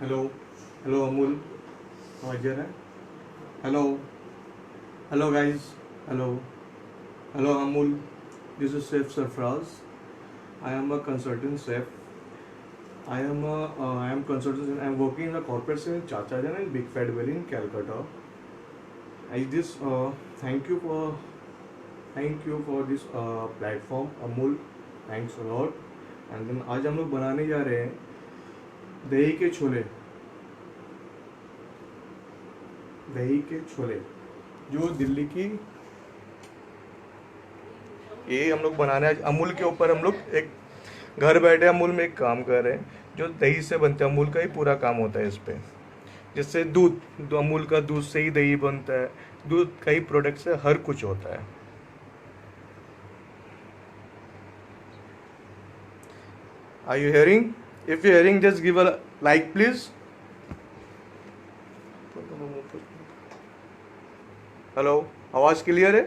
Hello, hello Amul. आवाज आ रहा है? Hello, hello guys. Hello, hello Amul. This is Chef Sarfraz. I am a consultant chef. I am consultant. I am working in the corporate in Chacha Jan and Big Fat Valley in Calcutta. I just thank you for this platform Amul. Thanks a lot. And then आज हम लोग बनाने जा रहे हैं दही के छोले. दही के छोले जो दिल्ली की ये हम लोग बनाने आज अमूल के ऊपर हम लोग एक घर बैठे अमूल में एक काम कर रहे हैं जो दही से बनता है. अमूल का ही पूरा काम होता है इस पे. जैसे दूध अमूल का दूध से ही दही बनता है. दूध कई प्रोडक्ट से हर कुछ होता है. Are you hearing? If you're hearing, just give a like, please. Hello, आवाज क्लियर है?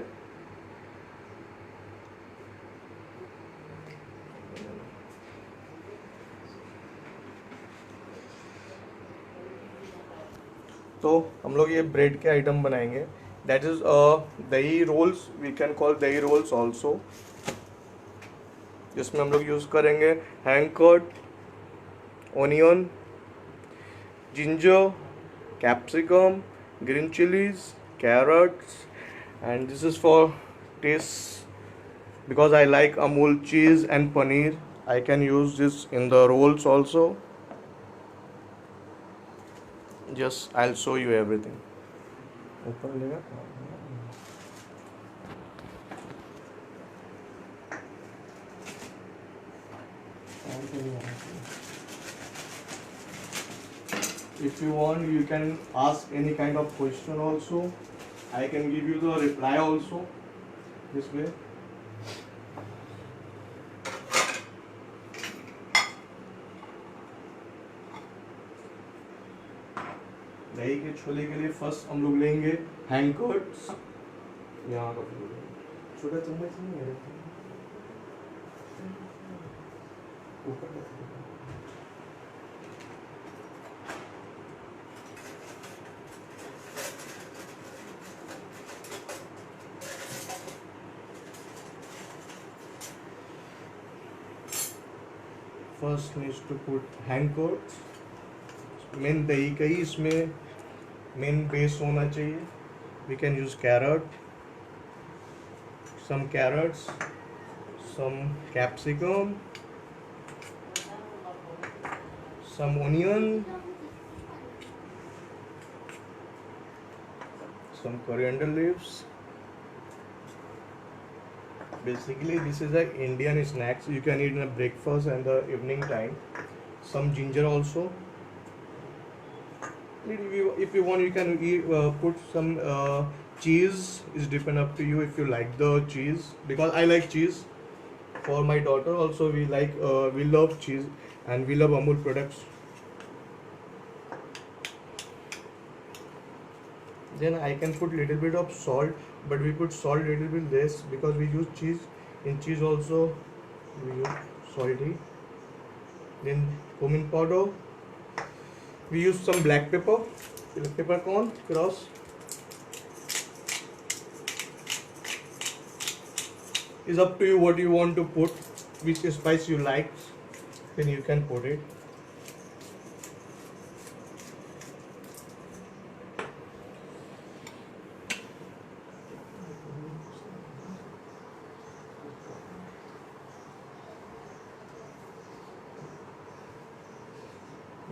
तो हम लोग ये ब्रेड के आइटम बनाएंगे. दैट इज दही रोल्स. वी कैन कॉल दही रोल्स ऑल्सो. जिसमें हम लोग यूज करेंगे hang cut, onion, ginger, capsicum, green chillies, carrots, and this is for taste because I like Amul cheese and paneer. I can use this in the rolls also. Just I'll show you everything. Open लेगा. If you want, you can ask any kind of question also. I can give you the reply also this way. दही के छोले के लिए first हम लोग लेंगे hang cuts. यहाँ का छोटा चम्मच नहीं है ऊपर. First needs to put hung curds. Main दही का ही इसमें मेन बेस होना चाहिए. We can use carrot, some carrots, some capsicum, some onion, some coriander leaves. Basically this is a Indian snacks you can eat in a breakfast and the evening time. Some ginger also. If you want you can eat, put some cheese. Is depend up to you if you like the cheese because I like cheese. For my daughter also we love cheese and we love Amul products. Then I can put little bit of salt, but we put salt little bit less because we use cheese. In cheese also we use salty. Then cumin powder. We use some black pepper, peppercorn cross. Is up to you what you want to put, which spice you like, then you can put it.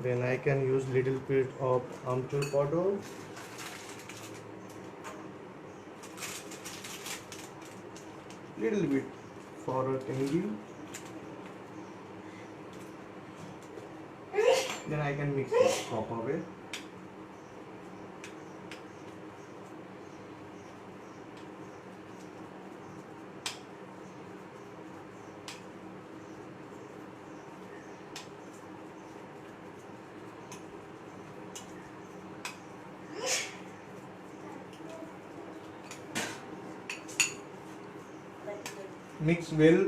Then I can use little bit of amchur powder. Little bit for a tangy. Then I can mix it proper way. Mix well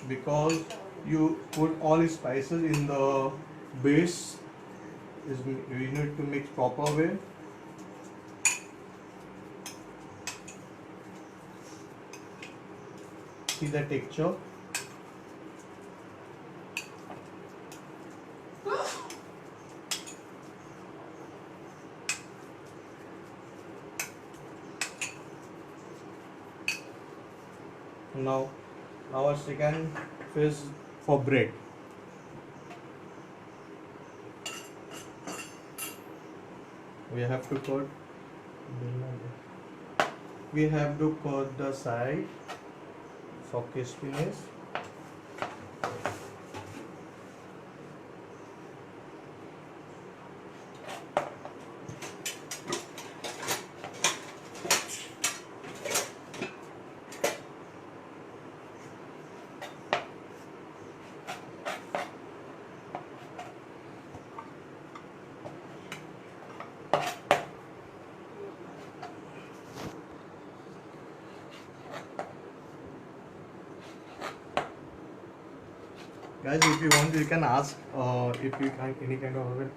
because you put all spices in the base. is we need to mix proper way. See the texture. Now our second phase for bread. We have to cut the side for crispiness. Guys, if you want, you can ask if you can any kind of oven.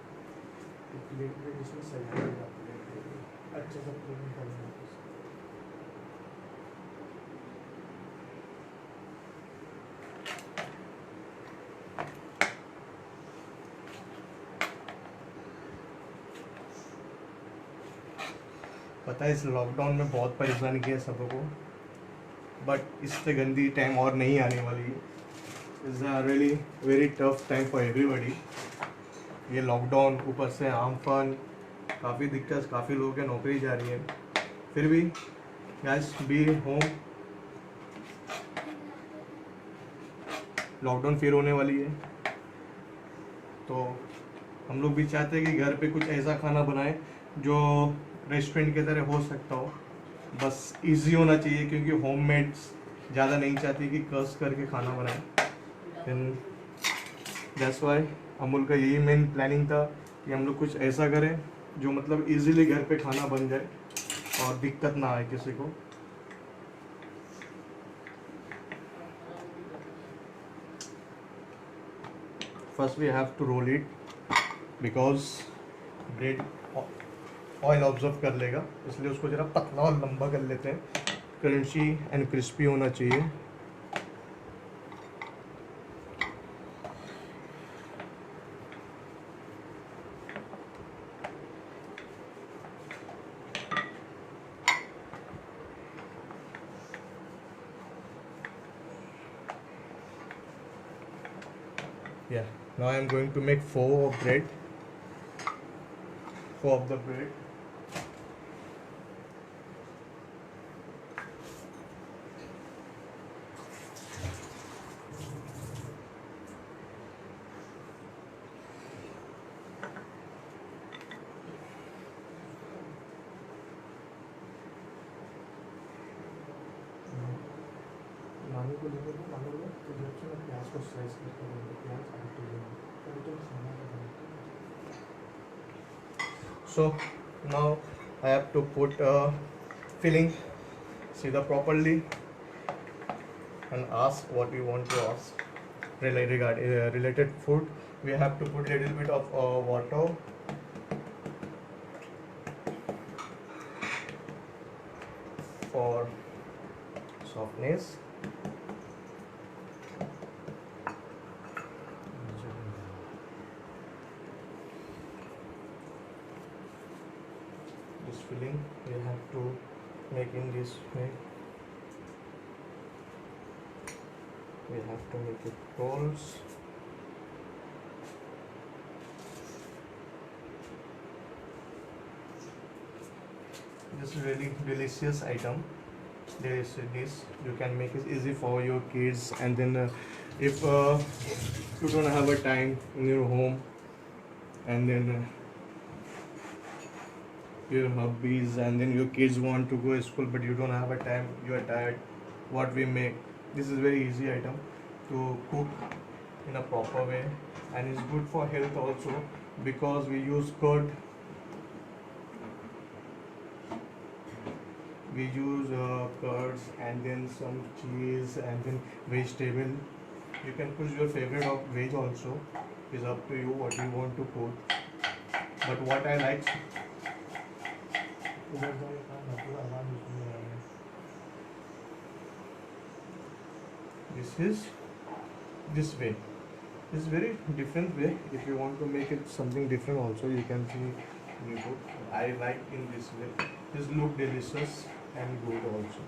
पता है इस lockdown में बहुत परेशान किया सबको, but इससे गंदी टाइम और नहीं आने वाली है. It's a really very tough time for everybody. ये लॉकडाउन ऊपर से आमफान, काफ़ी दिक्कत, काफ़ी लोगों की नौकरी जा रही है. फिर भी गाइस बी होम. लॉकडाउन फिर होने वाली है, तो हम लोग भी चाहते हैं कि घर पे कुछ ऐसा खाना बनाए जो रेस्टोरेंट की तरह हो सकता हो. बस इजी होना चाहिए, क्योंकि होममेड्स ज़्यादा नहीं चाहती कि कस करके खाना बनाए. एंड दैट्स वाई अमूल का यही मेन प्लानिंग था कि हम लोग कुछ ऐसा करें जो मतलब इजीली घर पे खाना बन जाए और दिक्कत ना आए किसी को. First we have to roll it, because bread oil observe कर लेगा, इसलिए उसको ज़रा पतला और लंबा कर लेते हैं. क्रंची एंड क्रिस्पी होना चाहिए. Yeah, now I am going to make 4 of bread. 4 of the bread. नानी को लेंगे तो नानी को प्याज को स्लाइस करके देंगे. प्याज आटे देंगे तो खाना बनाते. So now I have to put filling. See the properly and ask what we want to ask related food. We have to put a little bit of water. For softness. This filling we have to make in this way. We have to make it rolls. This is really delicious item. This you can make it easy for your kids, and then if you don't have a time in your home, and then your hobbies, and then your kids want to go to school but you don't have a time, you are tired, what we make, this is very easy item to cook in a proper way, and it's good for health also, because we use curd, curds, and then some cheese, and then vegetable. You can put your favorite of veg also, is up to you what you want to put. but what I like, this is this way. This is very different way. If you want to make it something different also, you can see YouTube. I like in this way. This look delicious and good also.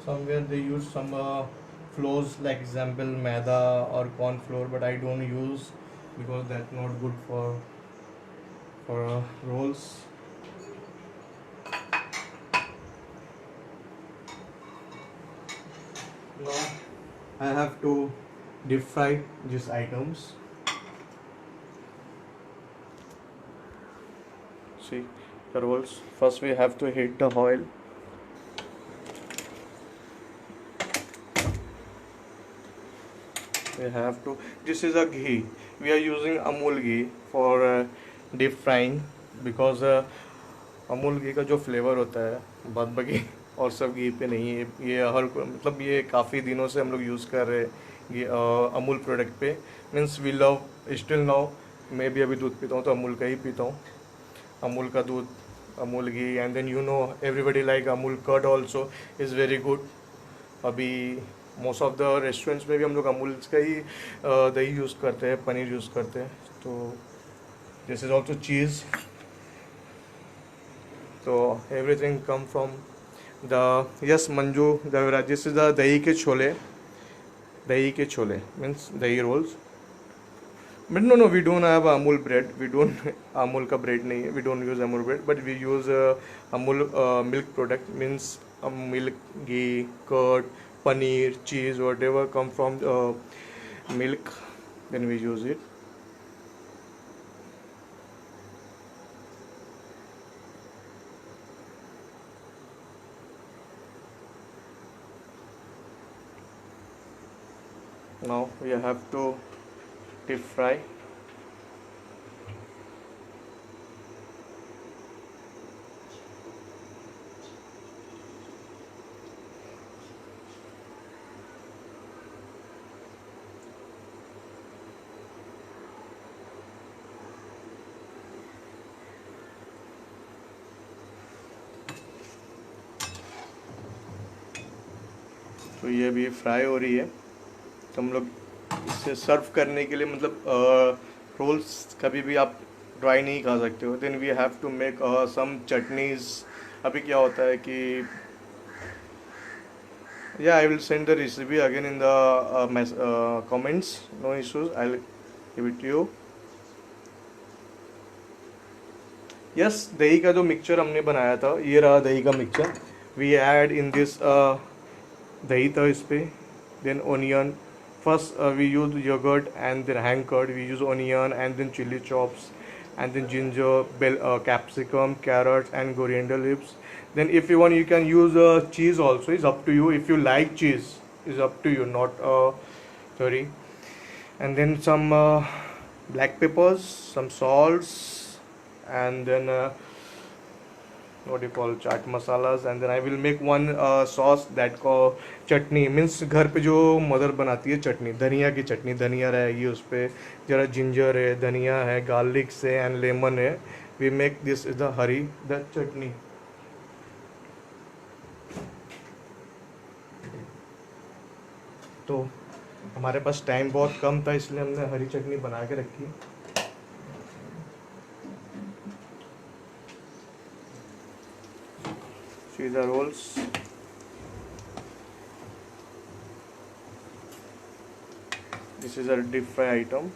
Somewhere they use some flours, like example maida or corn flour, but I don't use because that's not good for rolls. Now I have to deep fry these items. See the rolls. First we have to heat the oil. We have to, this is a ghee. We are using Amul ghee for deep frying because Amul घी का जो flavour होता है बाद बाकी और सब घी पे नहीं है। ये हर मतलब ये काफ़ी दिनों से हम लोग यूज़ कर रहे हैं ये अमूल प्रोडक्ट पे। Means we love still now. मैं भी अभी दूध पीता हूँ तो अमूल का ही पीता हूँ, अमूल का दूध, अमूल घी। And then you know everybody like Amul curd also is very good. अभी मोस्ट ऑफ द रेस्टोरेंट्स में भी हम लोग अमूल का ही दही यूज़ करते हैं, पनीर यूज़ करते हैं। तो दिस इज़ ऑल्सो चीज़। तो everything come from the yes Manju Devraj. This is the dahi के छोले, दही के chole means dahi rolls. But no no we don't have Amul bread, we don't Amul का ब्रेड नहीं है, we don't use Amul bread but we use Amul milk product means milk, ghee, curd, paneer, cheese, whatever come from milk, then we use it. Now we have to deep fry. तो ये अभी fry हो रही है। तो हम लोग इसे सर्व करने के लिए मतलब रोल्स कभी भी आप ड्राई नहीं खा सकते हो। Then we have to make some chutneys. अभी क्या होता है कि या I will send the recipe again in the comments, no issues, I will give it to you. Yes, दही का जो मिक्सचर हमने बनाया था, ये रहा दही का mixture. We add in this dahi था इस पे, then onion. First, we use yogurt and then hand curd. We use onion and then chili chops, and then ginger, bell, capsicum, carrots, and coriander leaves. Then, if you want, you can use cheese also. It's up to you. If you like cheese, it's up to you. Not sorry. And then some black peppers, some salts, and then what do you call chaat masalas. And then I will make one sauce that को चटनी means घर पे जो mother बनाती है चटनी, धनिया की चटनी। धनिया रहेगी उस पर, जरा जिंजर है, धनिया है, गार्लिक से एंड लेमन है। We make this is the hari the chutney. तो हमारे पास टाइम बहुत कम था इसलिए हमने हरी चटनी बना के रखी। See the rolls. This is a deep fry items.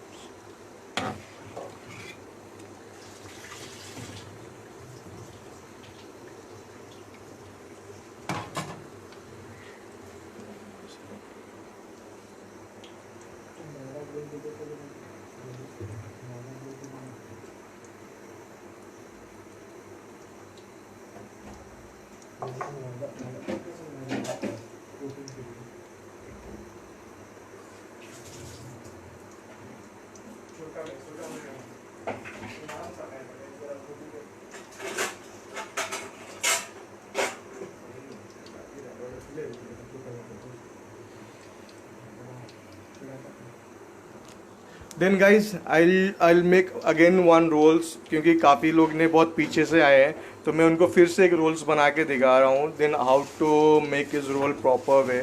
Then guys I'll make again one rolls, क्योंकि काफ़ी लोग ने बहुत पीछे से आए हैं, तो मैं उनको फिर से एक रोल्स बना के दिखा रहा हूँ। Then how to make is roll proper way,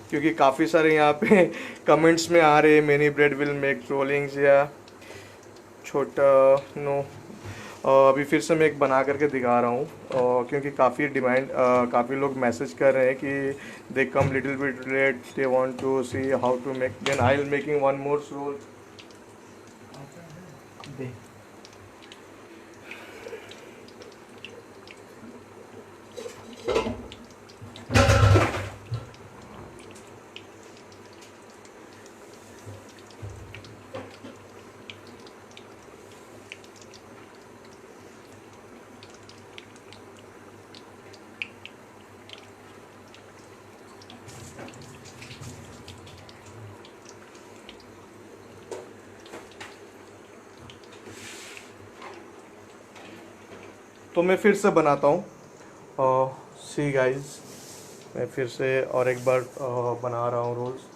क्योंकि काफ़ी सारे यहाँ पे कमेंट्स में आ रहे हैं many bread will make Rawlings या छोटा नो। अभी फिर से मैं एक बना करके दिखा रहा हूँ, क्योंकि काफ़ी डिमांड, काफ़ी लोग मैसेज कर रहे हैं कि they come little bit late, they want to see how to make. Then I will making one more roll. तो मैं फिर से बनाता हूँ। सी गाइस, मैं फिर से और एक बार बना रहा हूँ rolls.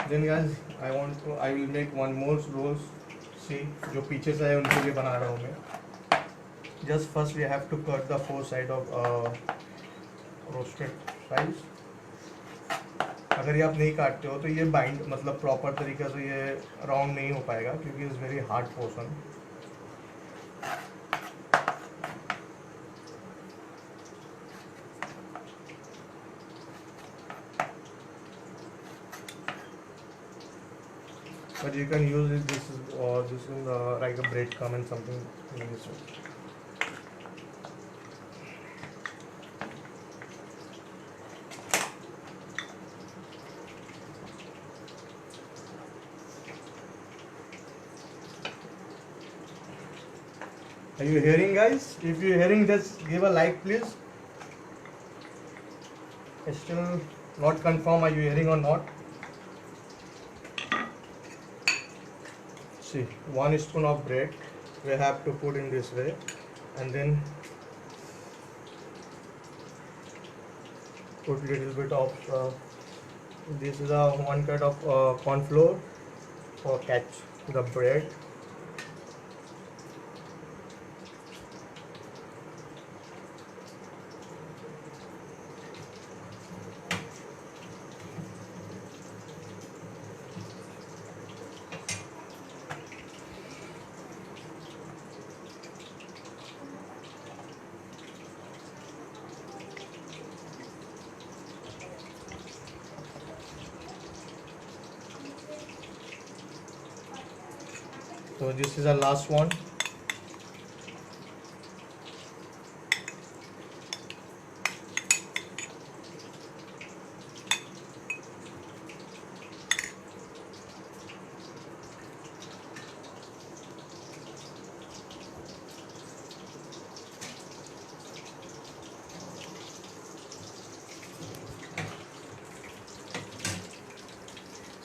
Then guys I will make one more rolls. See, जो पीछे से है उनके लिए बना रहा हूँ मैं। Just first we have to cut the four side of roasted rice. अगर ये आप नहीं काटते हो तो ये बाइंड मतलब प्रॉपर तरीके से ये राउंड नहीं हो पाएगा, क्योंकि it's very hard portion. But you can use it, this is like a bread crumb and something in this way. Are you hearing, guys? If you're hearing, just give a like, please. It's still not confirm are you hearing or not. See, 1 spoon of bread we have to put in this way, and then put little bit of this is a 1 cup of corn flour for catch the bread. So this is the last one.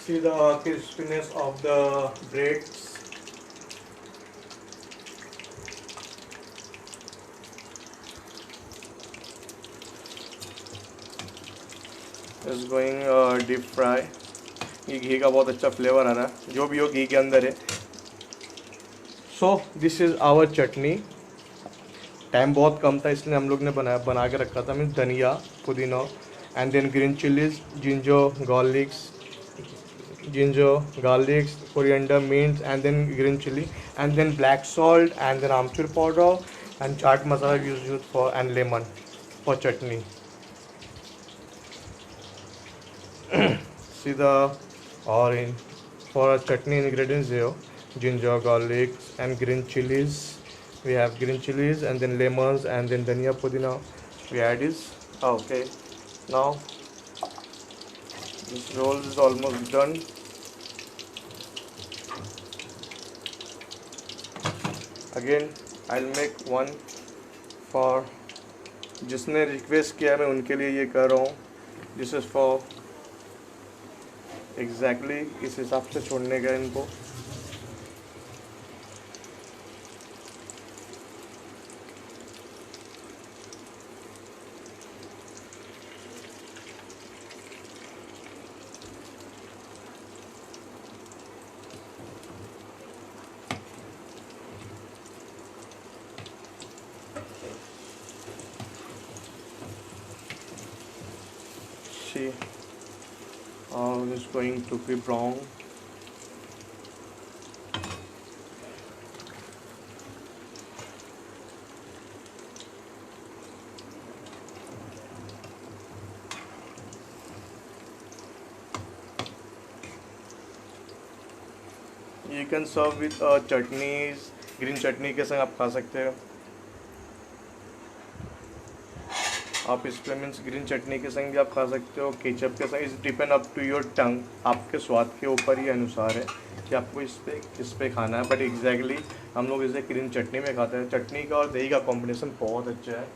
See the crispiness of the breads. Is going deep fry. ये घी का बहुत अच्छा flavour आ रहा है, जो भी हो घी के अंदर है। So this is our chutney. Time बहुत कम था इसलिए हम लोग ने बना के रखा था। Means dhania, pudina, and then green chillies, garlics, coriander, mint, and then green chili, and then black salt, and then amchur powder, and chaat masala used for, and lemon for chutney. See the orange. For our chutney ingredients here, ginger, garlic, and green chilies. We have green chilies and then lemons and then dhania pudina. We add this. Okay. Now this roll is almost done. Again, I'll make one for जिसने request किया मैं उनके लिए ये कर रहा हूँ. This is for exactly इस हिसाब से छोड़ने का इनको. See how it is going to be brown. You can serve with chutneys. Green chutney के संग आप खा सकते हो. आप इस पे मीन्स ग्रीन चटनी के संग भी आप खा सकते हो, केचप के संग. Is depend up to your tongue. आपके स्वाद के ऊपर ही अनुसार है कि आपको इस पे खाना है. बट एग्जैक्टली हम लोग इसे ग्रीन चटनी में खाते हैं. चटनी का और दही का कॉम्बिनेशन बहुत अच्छा है.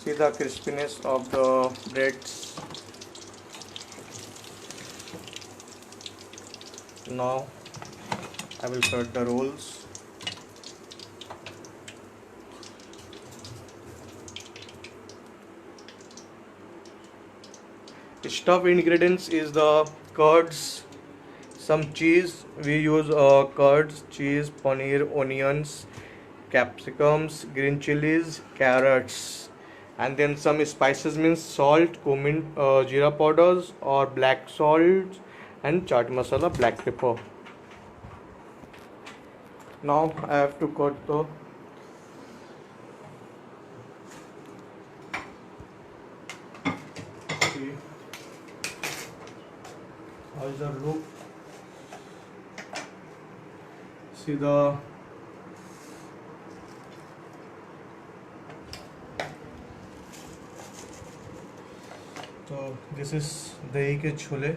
See the crispiness of the breads. Now I will cut the rolls. Stuff ingredients is the curds, some cheese. We use curds, cheese, paneer, onions, capsicums, green chilies, carrots, and then some spices means salt, cumin, jeera powders or black salt, and chaat masala, black pepper. Now I have to cut the see how is the look. See the तो this is दही के छोले.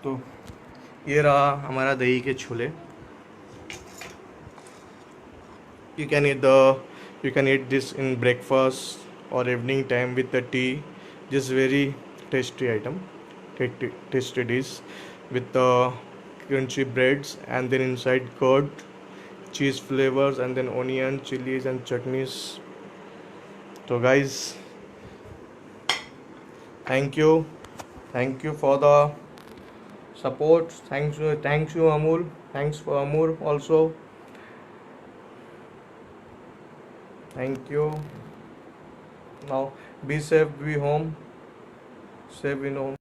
तो ये रहा हमारा दही के chole. You can eat this in breakfast or evening time with the tea. Just very tasty item, tasty dish with the crunchy breads and then inside curd, cheese flavors and then onion, chilies and chutneys. So guys, thank you, thank you for the support. Thanks you Amul. Thanks for Amul also. Thank you. Now be safe, be home, safe in home.